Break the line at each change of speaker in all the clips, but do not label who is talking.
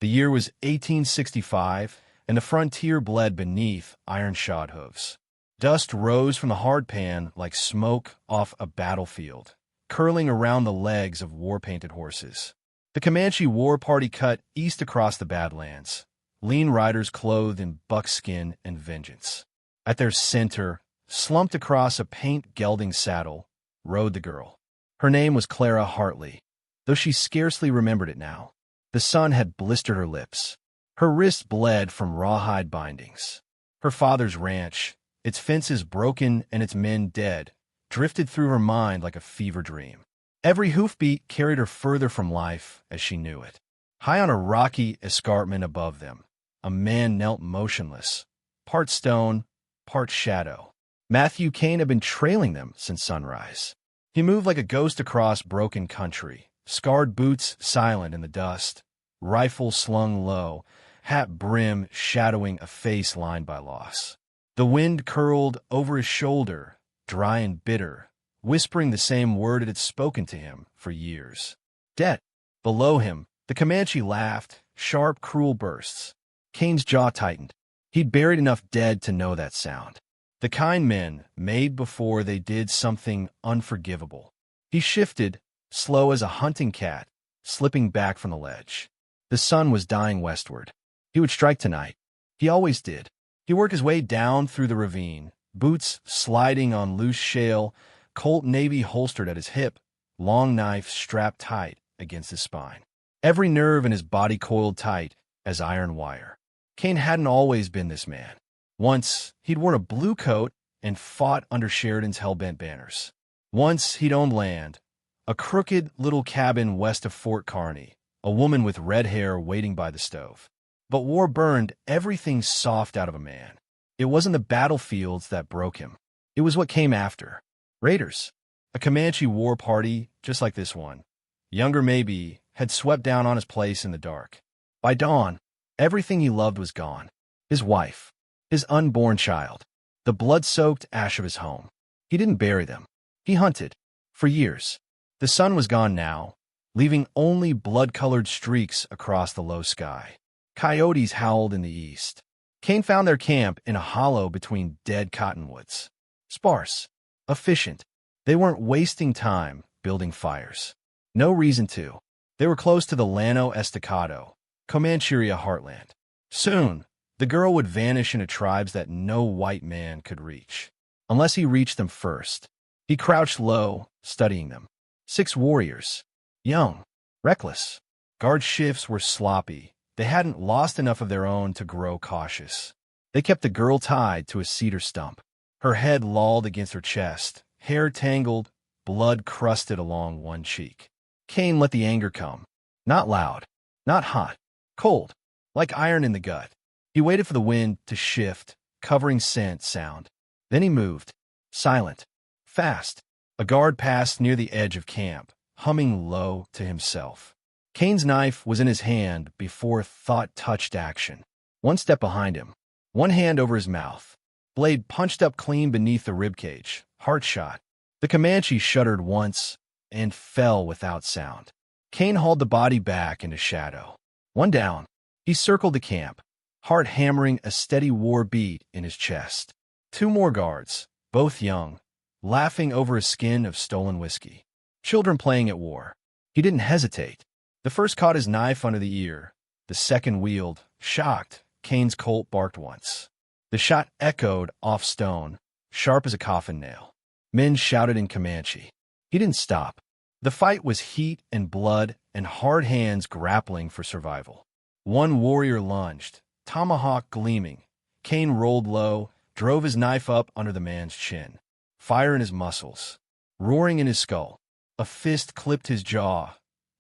The year was 1865, and the frontier bled beneath iron-shod hooves. Dust rose from the hard pan like smoke off a battlefield, curling around the legs of war-painted horses. The Comanche war party cut east across the Badlands, lean riders clothed in buckskin and vengeance. At their center, slumped across a paint-gelding saddle, rode the girl. Her name was Clara Hartley, though she scarcely remembered it now. The sun had blistered her lips. Her wrists bled from rawhide bindings. Her father's ranch, its fences broken and its men dead, drifted through her mind like a fever dream. Every hoofbeat carried her further from life as she knew it. High on a rocky escarpment above them, a man knelt motionless, part stone, part shadow. Matthew Kane had been trailing them since sunrise. He moved like a ghost across broken country, scarred boots silent in the dust, rifle slung low, hat brim shadowing a face lined by loss. The wind curled over his shoulder, dry and bitter, whispering the same word it had spoken to him for years. Debt. Below him, the Comanche laughed, sharp, cruel bursts. Kane's jaw tightened. He'd buried enough dead to know that sound. The kind men made before they did something unforgivable. He shifted, slow as a hunting cat, slipping back from the ledge. The sun was dying westward. He would strike tonight. He always did. He worked his way down through the ravine, boots sliding on loose shale, Colt Navy holstered at his hip, long knife strapped tight against his spine. Every nerve in his body coiled tight as iron wire. Kane hadn't always been this man. Once, he'd worn a blue coat and fought under Sheridan's hell-bent banners. Once, he'd owned land, a crooked little cabin west of Fort Kearny, a woman with red hair waiting by the stove. But war burned everything soft out of a man. It wasn't the battlefields that broke him. It was what came after. Raiders. A Comanche war party, just like this one, younger maybe, had swept down on his place in the dark. By dawn, everything he loved was gone. His wife, his unborn child, the blood-soaked ash of his home. He didn't bury them. He hunted. For years. The sun was gone now, leaving only blood-colored streaks across the low sky. Coyotes howled in the east. Kane found their camp in a hollow between dead cottonwoods. Sparse. Efficient. They weren't wasting time building fires. No reason to. They were close to the Llano Estacado, Comancheria heartland. Soon, the girl would vanish into tribes that no white man could reach. Unless he reached them first. He crouched low, studying them. 6 warriors. Young. Reckless. Guard shifts were sloppy. They hadn't lost enough of their own to grow cautious. They kept the girl tied to a cedar stump. Her head lolled against her chest, hair tangled, blood crusted along one cheek. Kane let the anger come. Not loud, not hot, cold, like iron in the gut. He waited for the wind to shift, covering scent sound. Then he moved, silent, fast. A guard passed near the edge of camp, humming low to himself. Kane's knife was in his hand before thought touched action. One step behind him, one hand over his mouth. Blade punched up clean beneath the ribcage, heart shot. The Comanche shuddered once and fell without sound. Kane hauled the body back into shadow. One down, he circled the camp, heart hammering a steady war beat in his chest. 2 more guards, both young, laughing over a skin of stolen whiskey. Children playing at war. He didn't hesitate. The first caught his knife under the ear. The second wheeled, shocked. Kane's Colt barked once. The shot echoed off stone, sharp as a coffin nail. Men shouted in Comanche. He didn't stop. The fight was heat and blood and hard hands grappling for survival. One warrior lunged, tomahawk gleaming. Kane rolled low, drove his knife up under the man's chin. Fire in his muscles, roaring in his skull. A fist clipped his jaw,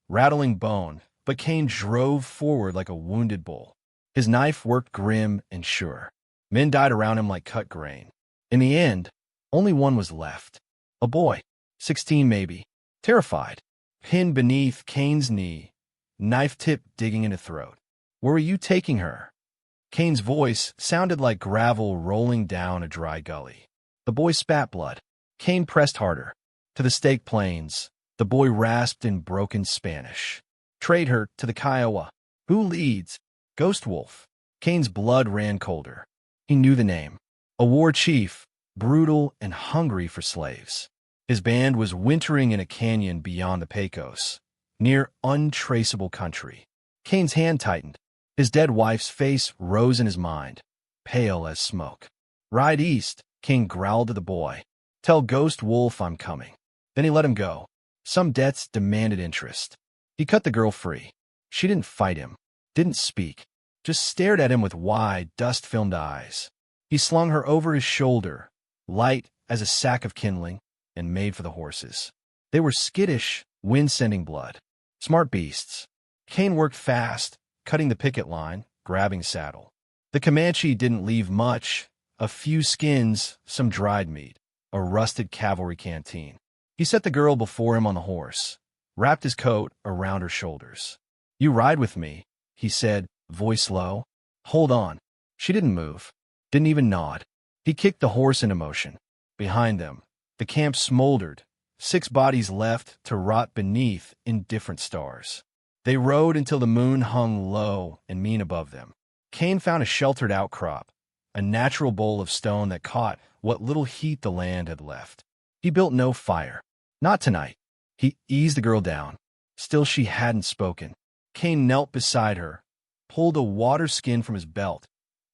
rattling bone, but Kane drove forward like a wounded bull. His knife worked grim and sure. Men died around him like cut grain. In the end, only one was left. A boy, 16 maybe, terrified, pinned beneath Kane's knee, knife tip digging into throat. Where are you taking her? Kane's voice sounded like gravel rolling down a dry gully. The boy spat blood. Kane pressed harder. To the staked plains, the boy rasped in broken Spanish. Trade her to the Kiowa. Who leads? Ghost Wolf. Kane's blood ran colder. He knew the name. A war chief, brutal and hungry for slaves. His band was wintering in a canyon beyond the Pecos, near untraceable country. Kane's hand tightened. His dead wife's face rose in his mind, pale as smoke. Ride east, Kane growled to the boy. Tell Ghost Wolf I'm coming. Then he let him go. Some debts demanded interest. He cut the girl free. She didn't fight him, didn't speak, just stared at him with wide, dust-filmed eyes. He slung her over his shoulder, light as a sack of kindling, and made for the horses. They were skittish, wind-sending blood. Smart beasts. Kane worked fast, cutting the picket line, grabbing saddle. The Comanche didn't leave much, a few skins, some dried meat, a rusted cavalry canteen. He set the girl before him on the horse, wrapped his coat around her shoulders. You ride with me, he said, voice low. Hold on. She didn't move, didn't even nod. He kicked the horse into motion. Behind them, the camp smoldered, 6 bodies left to rot beneath indifferent stars. They rode until the moon hung low and mean above them. Kane found a sheltered outcrop, a natural bowl of stone that caught what little heat the land had left. He built no fire. Not tonight. He eased the girl down. Still she hadn't spoken. Kane knelt beside her, pulled a water skin from his belt,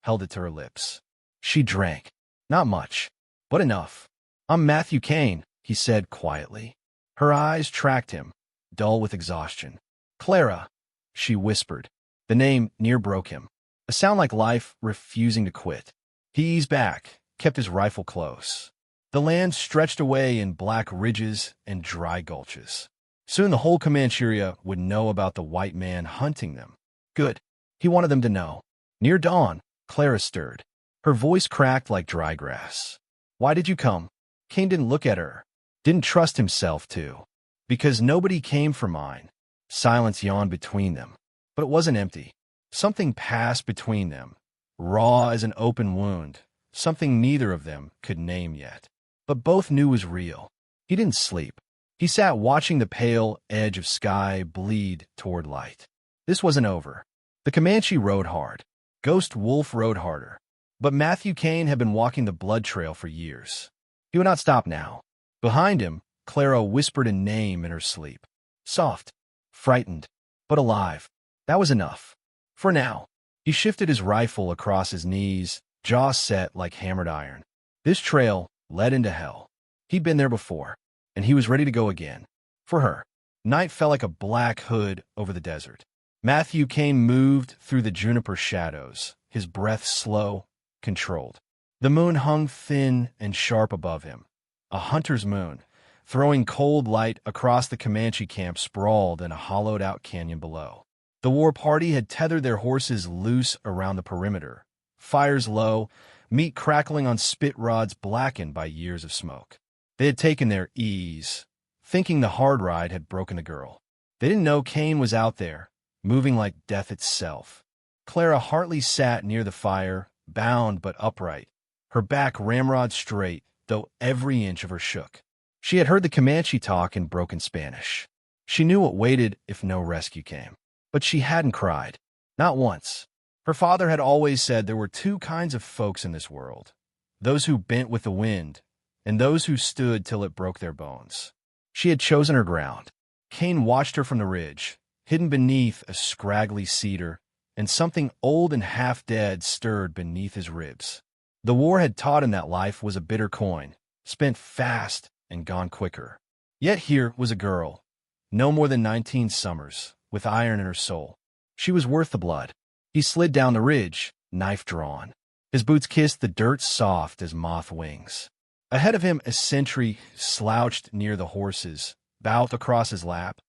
held it to her lips. She drank. Not much, but enough. I'm Matthew Kane, he said quietly. Her eyes tracked him, dull with exhaustion. Clara, she whispered. The name near broke him. A sound like life refusing to quit. He eased back, kept his rifle close. The land stretched away in black ridges and dry gulches. Soon the whole Comanche area would know about the white man hunting them. Good. He wanted them to know. Near dawn, Clara stirred. Her voice cracked like dry grass. Why did you come? Kane didn't look at her. Didn't trust himself to. Because nobody came for mine. Silence yawned between them. But it wasn't empty. Something passed between them, raw as an open wound, something neither of them could name yet. But both knew was real. He didn't sleep. He sat watching the pale edge of sky bleed toward light. This wasn't over. The Comanche rode hard. Ghost Wolf rode harder. But Matthew Kane had been walking the blood trail for years. He would not stop now. Behind him, Clara whispered a name in her sleep. Soft, frightened, but alive. That was enough. For now. He shifted his rifle across his knees, jaw set like hammered iron. This trail led into hell. He'd been there before, and he was ready to go again. For her. Night fell like a black hood over the desert. Matthew Kane moved through the juniper shadows, his breath slow, controlled. The moon hung thin and sharp above him. A hunter's moon, throwing cold light across the Comanche camp sprawled in a hollowed-out canyon below. The war party had tethered their horses loose around the perimeter. Fires low, meat crackling on spit rods blackened by years of smoke. They had taken their ease, thinking the hard ride had broken the girl. They didn't know Kane was out there, moving like death itself. Clara Hartley sat near the fire, bound but upright, her back ramrod straight, though every inch of her shook. She had heard the Comanche talk in broken Spanish. She knew what waited if no rescue came. But she hadn't cried. Not once. Her father had always said there were 2 kinds of folks in this world. Those who bent with the wind, and those who stood till it broke their bones. She had chosen her ground. Kane watched her from the ridge, hidden beneath a scraggly cedar, and something old and half-dead stirred beneath his ribs. The war had taught him that life was a bitter coin, spent fast and gone quicker. Yet here was a girl, no more than 19 summers, with iron in her soul. She was worth the blood. He slid down the ridge, knife drawn. His boots kissed the dirt soft as moth wings. Ahead of him, a sentry slouched near the horses, bowed across his lap,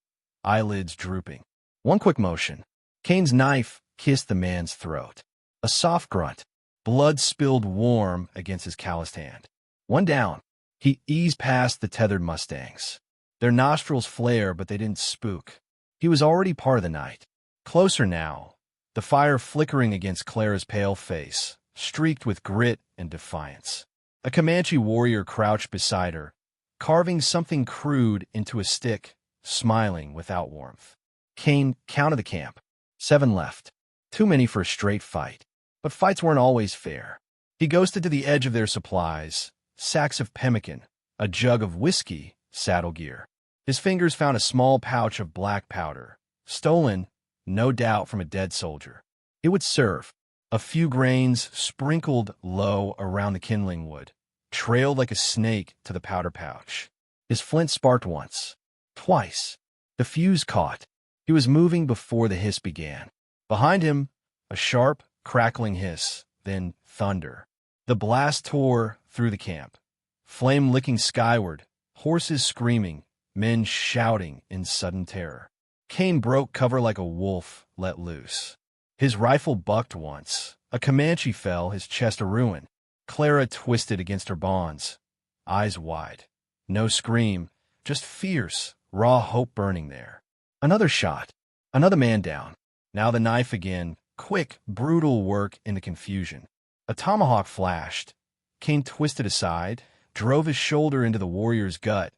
eyelids drooping. One quick motion. Kane's knife kissed the man's throat. A soft grunt. Blood spilled warm against his calloused hand. One down. He eased past the tethered mustangs. Their nostrils flared, but they didn't spook. He was already part of the night. Closer now, the fire flickering against Clara's pale face, streaked with grit and defiance. A Comanche warrior crouched beside her, carving something crude into a stick, smiling without warmth. Kane counted the camp. 7 left. Too many for a straight fight. But fights weren't always fair. He ghosted to the edge of their supplies, sacks of pemmican, a jug of whiskey, saddle gear. His fingers found a small pouch of black powder, stolen, no doubt, from a dead soldier. It would serve. A few grains sprinkled low around the kindling wood, trailed like a snake to the powder pouch. His flint sparked once, twice. The fuse caught. He was moving before the hiss began. Behind him, a sharp, crackling hiss, then thunder. The blast tore through the camp, flame licking skyward, horses screaming, men shouting in sudden terror. Kane broke cover like a wolf let loose. His rifle bucked once. A Comanche fell, his chest a ruin. Clara twisted against her bonds, eyes wide. No scream, just fierce, raw hope burning there. Another shot. Another man down. Now the knife again, quick, brutal work in the confusion. A tomahawk flashed. Kane twisted aside, drove his shoulder into the warrior's gut,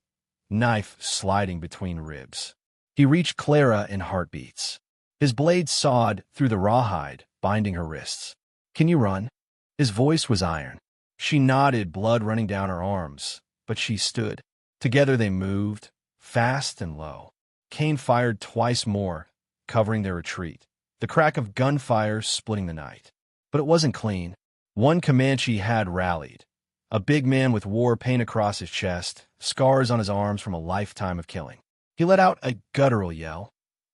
knife sliding between ribs. He reached Clara in heartbeats. His blade sawed through the rawhide, binding her wrists. "Can you run?" His voice was iron. She nodded, blood running down her arms, but she stood. Together they moved, fast and low. Kane fired twice more, covering their retreat. The crack of gunfire splitting the night. But it wasn't clean. One Comanche had rallied. A big man with war paint across his chest, scars on his arms from a lifetime of killing. He let out a guttural yell,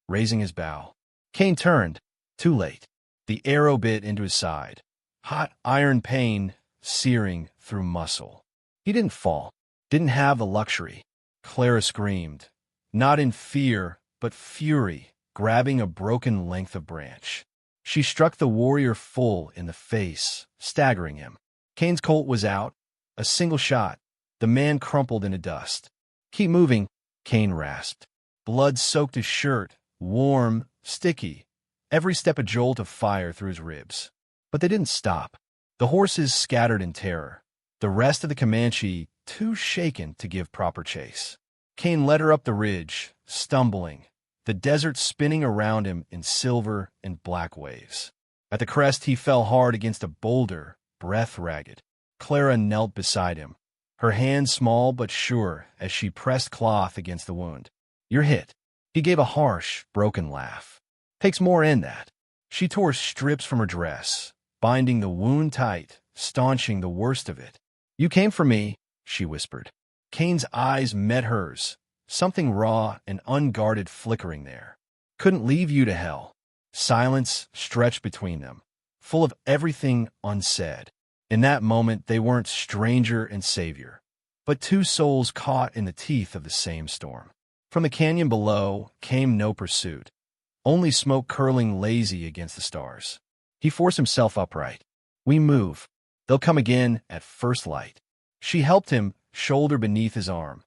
raising his bow. Kane turned. Too late. The arrow bit into his side. Hot iron pain searing through muscle. He didn't fall. Didn't have the luxury. Clara screamed. Not in fear, but fury, grabbing a broken length of branch. She struck the warrior full in the face, staggering him. Kane's Colt was out. A single shot. The man crumpled into dust. "Keep moving," Kane rasped. Blood soaked his shirt, warm, sticky. Every step a jolt of fire through his ribs. But they didn't stop. The horses scattered in terror. The rest of the Comanche too shaken to give proper chase. Kane led her up the ridge, stumbling, the desert spinning around him in silver and black waves. At the crest he fell hard against a boulder, breath ragged. Clara knelt beside him, her hand small but sure as she pressed cloth against the wound. "You're hit." He gave a harsh, broken laugh. "Takes more in that." She tore strips from her dress, binding the wound tight, staunching the worst of it. "You came for me," she whispered. Kane's eyes met hers, something raw and unguarded flickering there. "Couldn't leave you to hell." Silence stretched between them, full of everything unsaid. In that moment, they weren't stranger and savior, but two souls caught in the teeth of the same storm. From the canyon below came no pursuit, only smoke curling lazy against the stars. He forced himself upright. "We move. They'll come again at first light." She helped him, shoulder beneath his arm,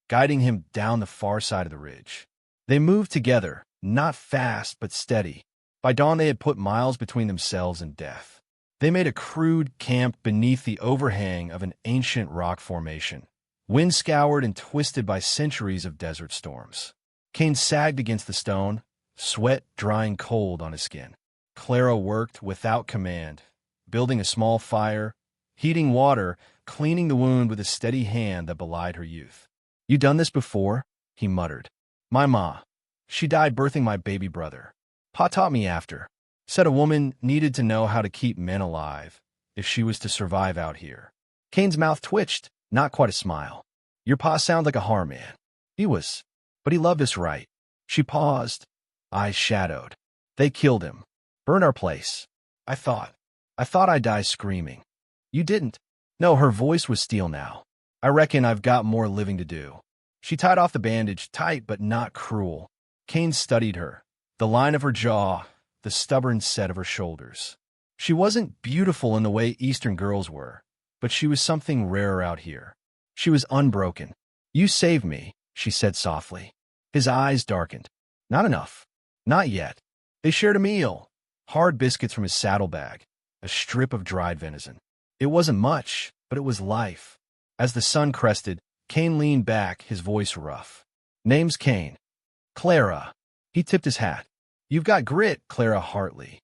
guiding him down the far side of the ridge. They moved together, not fast but steady. By dawn they had put miles between themselves and death. They made a crude camp beneath the overhang of an ancient rock formation, wind-scoured and twisted by centuries of desert storms. Kane sagged against the stone, sweat drying cold on his skin. Clara worked without command, building a small fire, heating water, cleaning the wound with a steady hand that belied her youth. "You done this before?" he muttered. "My ma. She died birthing my baby brother. Pa taught me after. Said a woman needed to know how to keep men alive if she was to survive out here." Kane's mouth twitched, not quite a smile. "Your pa sounds like a har man." "He was, but he loved us right." She paused, eyes shadowed. "They killed him. Burned our place. I thought I'd die screaming." "You didn't." No, her voice was steel now. "I reckon I've got more living to do." She tied off the bandage, tight but not cruel. Kane studied her, the line of her jaw, the stubborn set of her shoulders. She wasn't beautiful in the way Eastern girls were, but she was something rare out here. She was unbroken. "You saved me," she said softly. His eyes darkened. "Not enough. Not yet." They shared a meal, hard biscuits from his saddlebag, a strip of dried venison. It wasn't much, but it was life. As the sun crested, Kane leaned back, his voice rough. "Name's Kane." "Clara." He tipped his hat. You've got grit, Clara Hartley.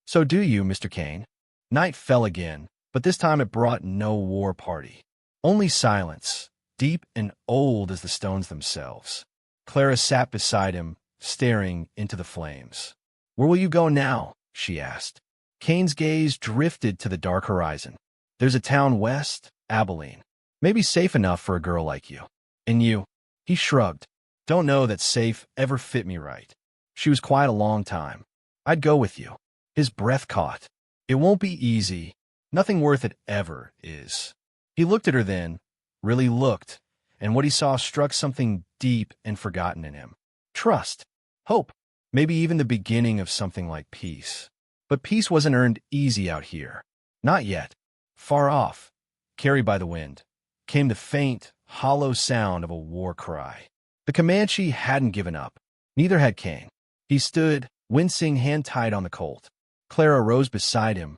So do you, Mr. Kane. Night fell again, but this time it brought no war party. Only silence, deep and old as the stones themselves. Clara sat beside him, staring into the flames. Where will you go now? She asked. Kane's gaze drifted to the dark horizon. There's a town west, Abilene. Maybe safe enough for a girl like you. And you? He shrugged. Don't know that safe ever fit me right. She was quiet a long time. I'd go with you. His breath caught. It won't be easy. Nothing worth it ever is. He looked at her then, really looked, and what he saw struck something deep and forgotten in him. Trust. Hope. Maybe even the beginning of something like peace. But peace wasn't earned easy out here. Not yet. Far off, carried by the wind, came the faint, hollow sound of a war cry. The Comanche hadn't given up. Neither had Kane. He stood, wincing, hand tied on the colt. Clara rose beside him,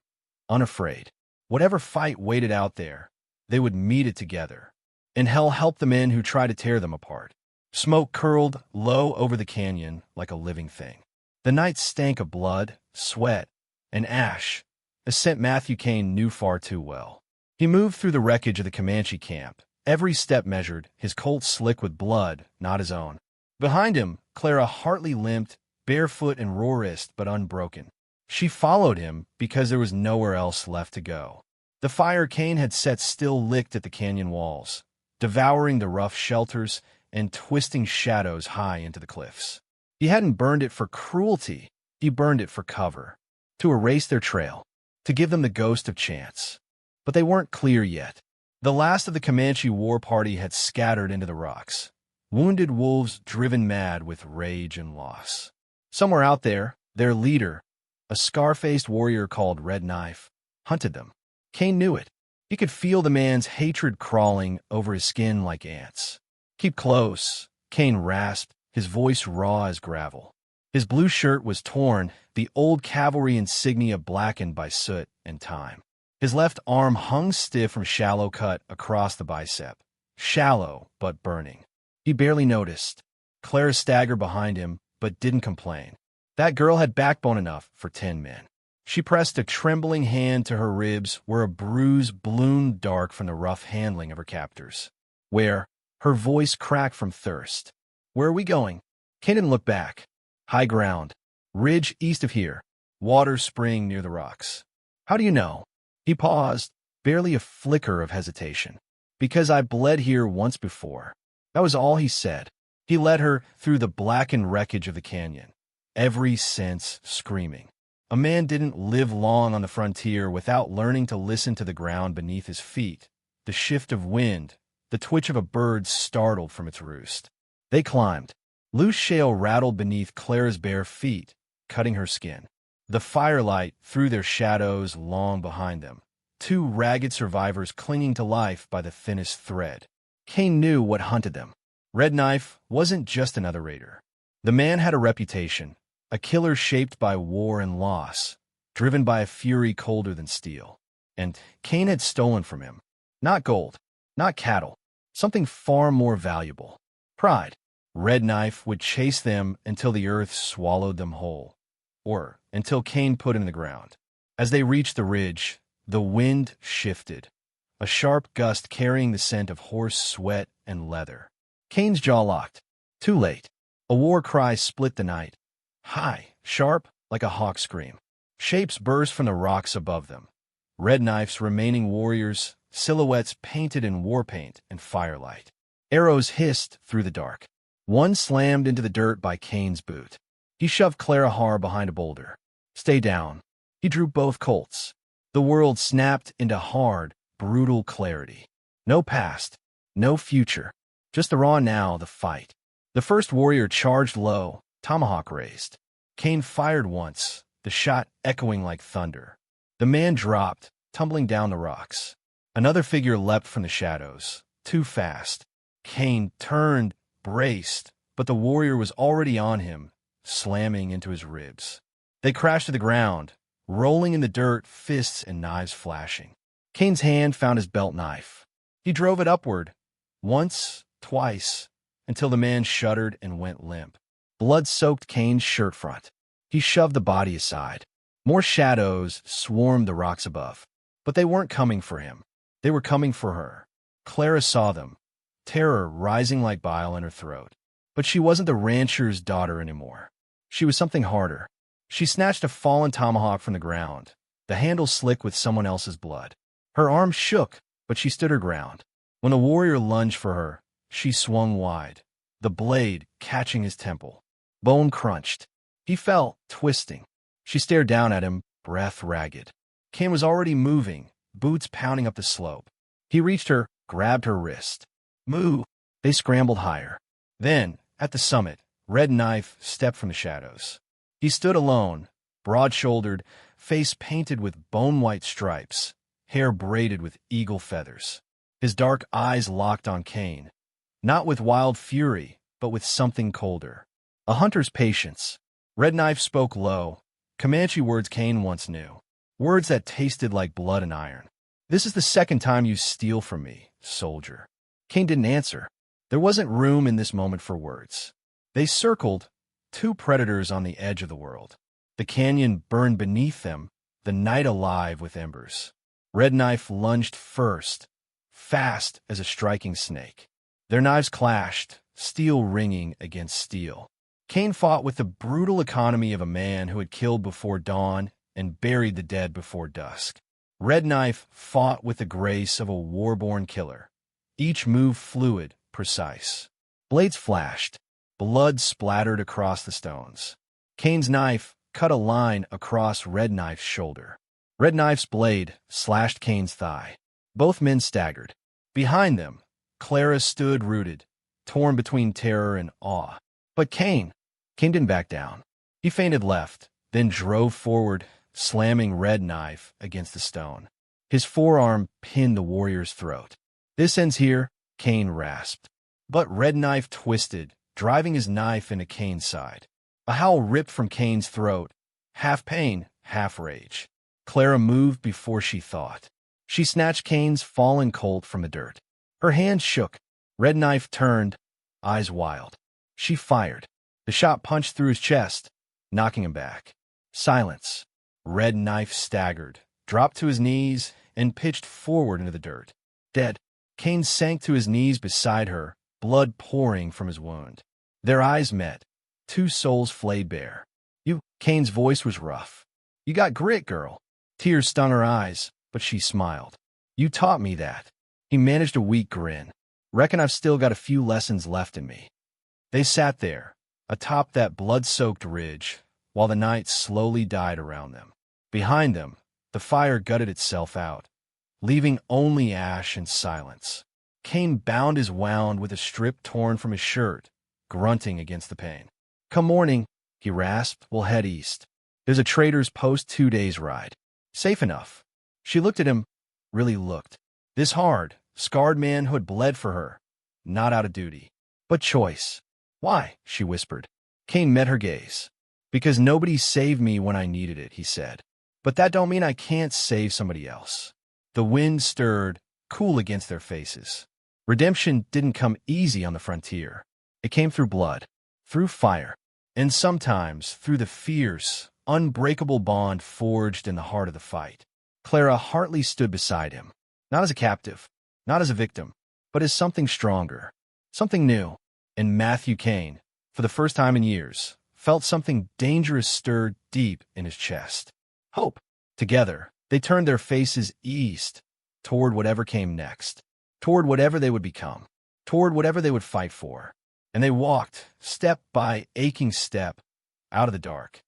unafraid. Whatever fight waited out there, they would meet it together. And hell help the men who try to tear them apart. Smoke curled low over the canyon like a living thing. The night stank of blood, sweat, and ash, a scent Matthew Kane knew far too well. He moved through the wreckage of the Comanche camp, every step measured, his colt slick with blood, not his own. Behind him, Clara Hartley limped, barefoot and roarist but unbroken. She followed him because there was nowhere else left to go. The fire Kane had set still licked at the canyon walls, devouring the rough shelters and twisting shadows high into the cliffs. He hadn't burned it for cruelty, he burned it for cover, to erase their trail, to give them the ghost of chance. But they weren't clear yet. The last of the Comanche war party had scattered into the rocks, wounded wolves driven mad with rage and loss. Somewhere out there, their leader, a scar-faced warrior called Red Knife, hunted them. Kane knew it. He could feel the man's hatred crawling over his skin like ants. Keep close, Kane rasped, his voice raw as gravel. His blue shirt was torn, the old cavalry insignia blackened by soot and time. His left arm hung stiff from shallow cut across the bicep. Shallow, but burning. He barely noticed. Clara staggered behind him, but didn't complain. That girl had backbone enough for 10 men. She pressed a trembling hand to her ribs where a bruise bloomed dark from the rough handling of her captors. Where? Her voice cracked from thirst. Where are we going? Kane didn't look back. High ground. Ridge east of here. Water spring near the rocks. How do you know? He paused, barely a flicker of hesitation. Because I bled here once before. That was all he said. He led her through the blackened wreckage of the canyon, every sense screaming. A man didn't live long on the frontier without learning to listen to the ground beneath his feet, the shift of wind, the twitch of a bird startled from its roost. They climbed. Loose shale rattled beneath Clara's bare feet, cutting her skin. The firelight threw their shadows long behind them, two ragged survivors clinging to life by the thinnest thread. Kane knew what hunted them. Red Knife wasn't just another raider. The man had a reputation, a killer shaped by war and loss, driven by a fury colder than steel. And Kane had stolen from him. Not gold, not cattle, something far more valuable. Pride. Red Knife would chase them until the earth swallowed them whole, or until Kane put him in the ground. As they reached the ridge, the wind shifted, a sharp gust carrying the scent of horse sweat and leather. Kane's jaw locked. Too late. A war cry split the night. High, sharp, like a hawk scream. Shapes burst from the rocks above them. Red Knife's remaining warriors, silhouettes painted in war paint and firelight. Arrows hissed through the dark. One slammed into the dirt by Kane's boot. He shoved Clara Har behind a boulder. Stay down. He drew both Colts. The world snapped into hard, brutal clarity. No past, no future, just the raw now, the fight. The first warrior charged low, tomahawk raised. Kane fired once, the shot echoing like thunder. The man dropped, tumbling down the rocks. Another figure leapt from the shadows, too fast. Kane turned, braced, but the warrior was already on him, slamming into his ribs. They crashed to the ground, rolling in the dirt, fists and knives flashing. Kane's hand found his belt knife. He drove it upward, once, twice, until the man shuddered and went limp. Blood soaked Kane's shirt front. He shoved the body aside. More shadows swarmed the rocks above. But they weren't coming for him. They were coming for her. Clara saw them, terror rising like bile in her throat. But she wasn't the rancher's daughter anymore. She was something harder. She snatched a fallen tomahawk from the ground, the handle slick with someone else's blood. Her arm shook, but she stood her ground. When the warrior lunged for her, she swung wide, the blade catching his temple. Bone crunched. He fell, twisting. She stared down at him, breath ragged. Kane was already moving, boots pounding up the slope. He reached her, grabbed her wrist. Moo! They scrambled higher. Then, at the summit, Red Knife stepped from the shadows. He stood alone, broad-shouldered, face painted with bone-white stripes, hair braided with eagle feathers. His dark eyes locked on Kane, not with wild fury, but with something colder. A hunter's patience. Red Knife spoke low, Comanche words Kane once knew, words that tasted like blood and iron. "This is the second time you steal from me, soldier." Kane didn't answer. There wasn't room in this moment for words. They circled, two predators on the edge of the world. The canyon burned beneath them, the night alive with embers. Red Knife lunged first, fast as a striking snake. Their knives clashed, steel ringing against steel. Kane fought with the brutal economy of a man who had killed before dawn and buried the dead before dusk. Red Knife fought with the grace of a war-born killer. Each move fluid, precise. Blades flashed. Blood splattered across the stones. Kane's knife cut a line across Red Knife's shoulder. Red Knife's blade slashed Kane's thigh. Both men staggered. Behind them, Clara stood rooted, torn between terror and awe. But Kane didn't back down. He feinted left, then drove forward, slamming Red Knife against the stone. His forearm pinned the warrior's throat. "This ends here," Kane rasped. But Red Knife twisted, driving his knife into Kane's side. A howl ripped from Kane's throat, half pain, half rage. Clara moved before she thought. She snatched Kane's fallen colt from the dirt. Her hand shook. Red Knife turned, eyes wild. She fired. The shot punched through his chest, knocking him back. Silence. Red Knife staggered, dropped to his knees, and pitched forward into the dirt. Dead. Kane sank to his knees beside her, blood pouring from his wound. Their eyes met. Two souls flayed bare. Kane's voice was rough. "You got grit, girl." Tears stung her eyes, but she smiled. "You taught me that." He managed a weak grin. "Reckon I've still got a few lessons left in me." They sat there, atop that blood-soaked ridge, while the night slowly died around them. Behind them, the fire gutted itself out, leaving only ash and silence. Kane bound his wound with a strip torn from his shirt, grunting against the pain. "Come morning," he rasped, "we'll head east. There's a trader's post 2 days' ride. Safe enough." She looked at him, really looked. This hard, scarred man who had bled for her, not out of duty, but choice. "Why?" she whispered. Kane met her gaze. "Because nobody saved me when I needed it," he said. "But that don't mean I can't save somebody else." The wind stirred, cool against their faces. Redemption didn't come easy on the frontier. It came through blood, through fire, and sometimes through the fierce, unbreakable bond forged in the heart of the fight. Clara Hartley stood beside him, not as a captive, not as a victim, but as something stronger, something new. And Matthew Kane, for the first time in years, felt something dangerous stir deep in his chest. Hope. Together, they turned their faces east, toward whatever came next, toward whatever they would become, toward whatever they would fight for. And they walked, step by aching step, out of the dark,